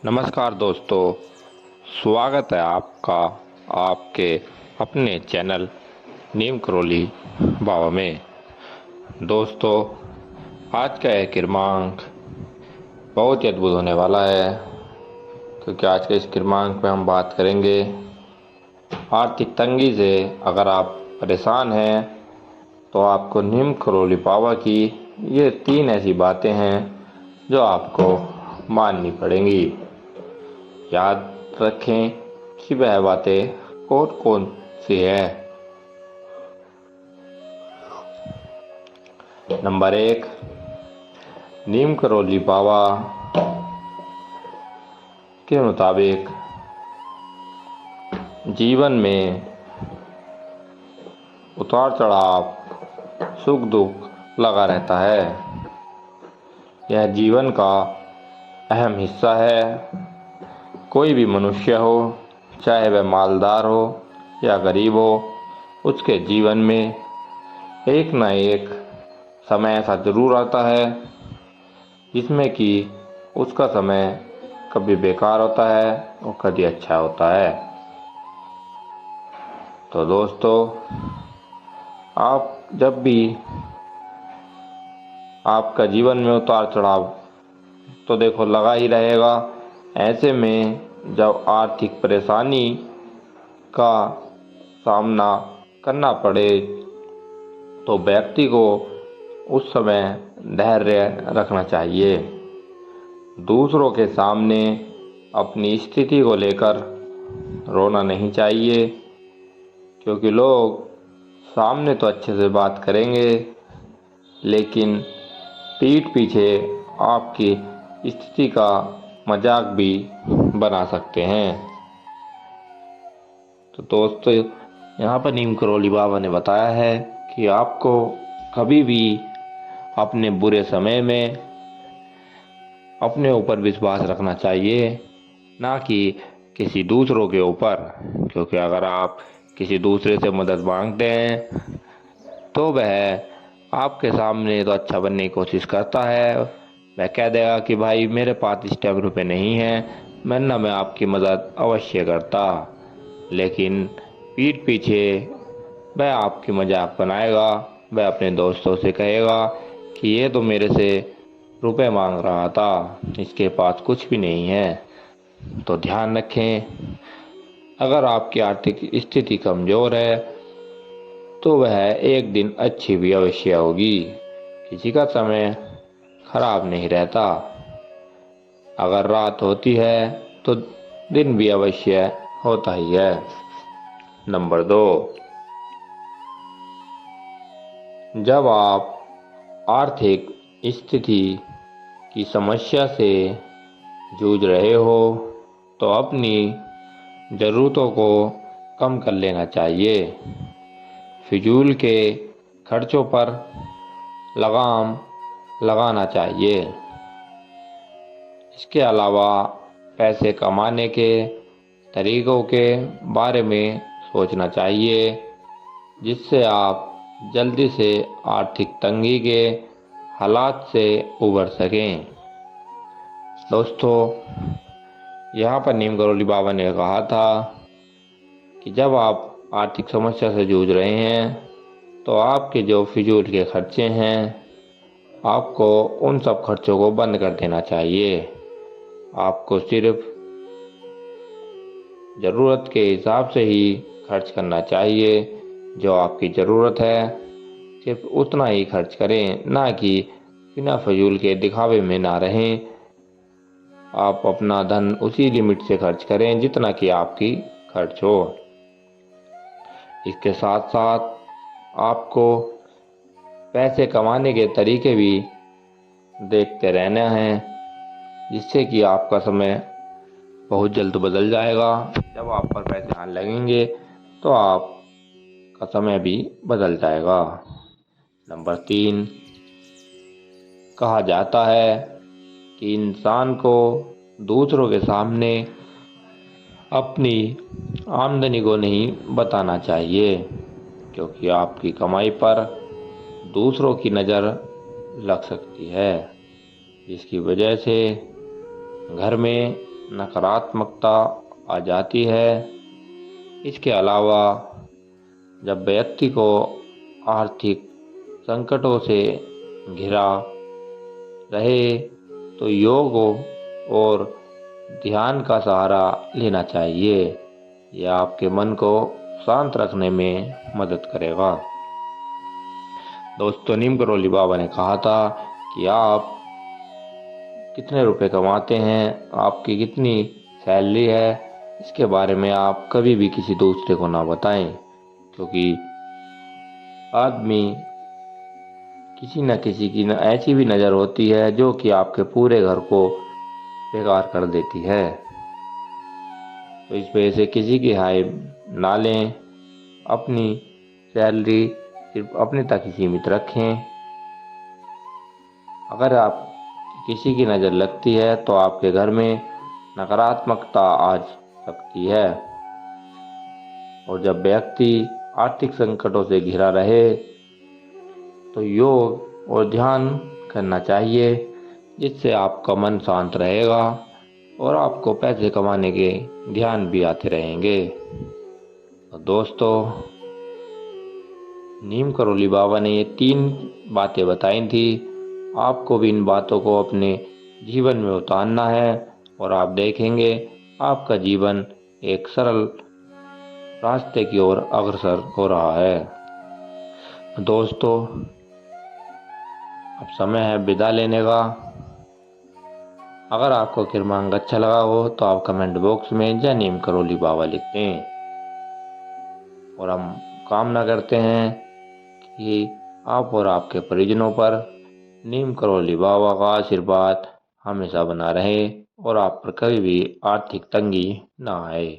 नमस्कार दोस्तों, स्वागत है आपका आपके अपने चैनल नीम करोली बाबा में। दोस्तों, आज का यह क्रमांक बहुत ही अद्भुत होने वाला है, क्योंकि आज के इस क्रमांक में हम बात करेंगे आर्थिक तंगी से। अगर आप परेशान हैं तो आपको नीम करोली बाबा की ये 3 ऐसी बातें हैं जो आपको माननी पड़ेंगी। याद रखें कि वह बातें कौन कौन सी है। नंबर 1, नीम करोली बाबा के मुताबिक जीवन में उतार चढ़ाव, सुख दुख लगा रहता है। यह जीवन का अहम हिस्सा है। कोई भी मनुष्य हो, चाहे वह मालदार हो या गरीब हो, उसके जीवन में एक न एक समय ऐसा जरूर आता है जिसमें कि उसका समय कभी बेकार होता है और कभी अच्छा होता है। तो दोस्तों, आप जब भी आपका जीवन में उतार चढ़ाव तो देखो लगा ही रहेगा। ऐसे में जब आर्थिक परेशानी का सामना करना पड़े तो व्यक्ति को उस समय धैर्य रखना चाहिए। दूसरों के सामने अपनी स्थिति को लेकर रोना नहीं चाहिए, क्योंकि लोग सामने तो अच्छे से बात करेंगे लेकिन पीठ पीछे आपकी स्थिति का मजाक भी बना सकते हैं। तो दोस्तों, यहाँ पर नीम करोली बाबा ने बताया है कि आपको कभी भी अपने बुरे समय में अपने ऊपर विश्वास रखना चाहिए, ना कि किसी दूसरों के ऊपर। क्योंकि अगर आप किसी दूसरे से मदद मांगते हैं तो वह आपके सामने तो अच्छा बनने की कोशिश करता है। वह कह देगा कि भाई मेरे पास इस टाइम रुपये नहीं है, मैं आपकी मदद अवश्य करता। लेकिन पीठ पीछे वह आपकी मजाक बनाएगा। वह अपने दोस्तों से कहेगा कि ये तो मेरे से रुपए मांग रहा था, इसके पास कुछ भी नहीं है। तो ध्यान रखें, अगर आपकी आर्थिक स्थिति कमज़ोर है तो वह एक दिन अच्छी भी अवश्य होगी। किसी का समय खराब नहीं रहता। अगर रात होती है तो दिन भी अवश्य होता ही है। नंबर 2, जब आप आर्थिक स्थिति की समस्या से जूझ रहे हो तो अपनी ज़रूरतों को कम कर लेना चाहिए। फिजूल के खर्चों पर लगाम लगाना चाहिए। इसके अलावा पैसे कमाने के तरीकों के बारे में सोचना चाहिए, जिससे आप जल्दी से आर्थिक तंगी के हालात से उबर सकें। दोस्तों, यहाँ पर नीम करोली बाबा ने कहा था कि जब आप आर्थिक समस्या से जूझ रहे हैं तो आपके जो फिजूल के खर्चे हैं, आपको उन सब खर्चों को बंद कर देना चाहिए। आपको सिर्फ ज़रूरत के हिसाब से ही खर्च करना चाहिए। जो आपकी ज़रूरत है सिर्फ उतना ही खर्च करें, ना कि बिना फजूल के दिखावे में ना रहें। आप अपना धन उसी लिमिट से खर्च करें जितना कि आपकी खर्च हो। इसके साथ साथ आपको पैसे कमाने के तरीके भी देखते रहना है, जिससे कि आपका समय बहुत जल्द बदल जाएगा। जब आप पर पैसे आने लगेंगे तो आपका समय भी बदल जाएगा। नंबर 3, कहा जाता है कि इंसान को दूसरों के सामने अपनी आमदनी को नहीं बताना चाहिए, क्योंकि आपकी कमाई पर दूसरों की नज़र लग सकती है, जिसकी वजह से घर में नकारात्मकता आ जाती है। इसके अलावा जब व्यक्ति को आर्थिक संकटों से घिरा रहे तो योग और ध्यान का सहारा लेना चाहिए। यह आपके मन को शांत रखने में मदद करेगा। दोस्तों, नीम करोली बाबा ने कहा था कि आप कितने रुपए कमाते हैं, आपकी कितनी सैलरी है, इसके बारे में आप कभी भी किसी दूसरे को ना बताएं, क्योंकि आदमी किसी न किसी की ऐसी भी नज़र होती है जो कि आपके पूरे घर को बेकार कर देती है। तो इस वजह से किसी की हाय ना लें, अपनी सैलरी सिर्फ अपने तक ही सीमित रखें। अगर आप किसी की नज़र लगती है तो आपके घर में नकारात्मकता आ सकती है। और जब व्यक्ति आर्थिक संकटों से घिरा रहे तो योग और ध्यान करना चाहिए, जिससे आपका मन शांत रहेगा और आपको पैसे कमाने के ध्यान भी आते रहेंगे। तो दोस्तों, नीम करोली बाबा ने ये 3 बातें बताई थी। आपको भी इन बातों को अपने जीवन में उतारना है और आप देखेंगे आपका जीवन एक सरल रास्ते की ओर अग्रसर हो रहा है। दोस्तों, अब समय है विदा लेने का। अगर आपको क्रमांक अच्छा लगा हो तो आप कमेंट बॉक्स में जय नीम करोली बाबा लिख दें। और हम कामना करते हैं कि आप और आपके परिजनों पर नीम करोली बाबा का आशीर्वाद हमेशा बना रहे और आप पर कभी भी आर्थिक तंगी ना आए।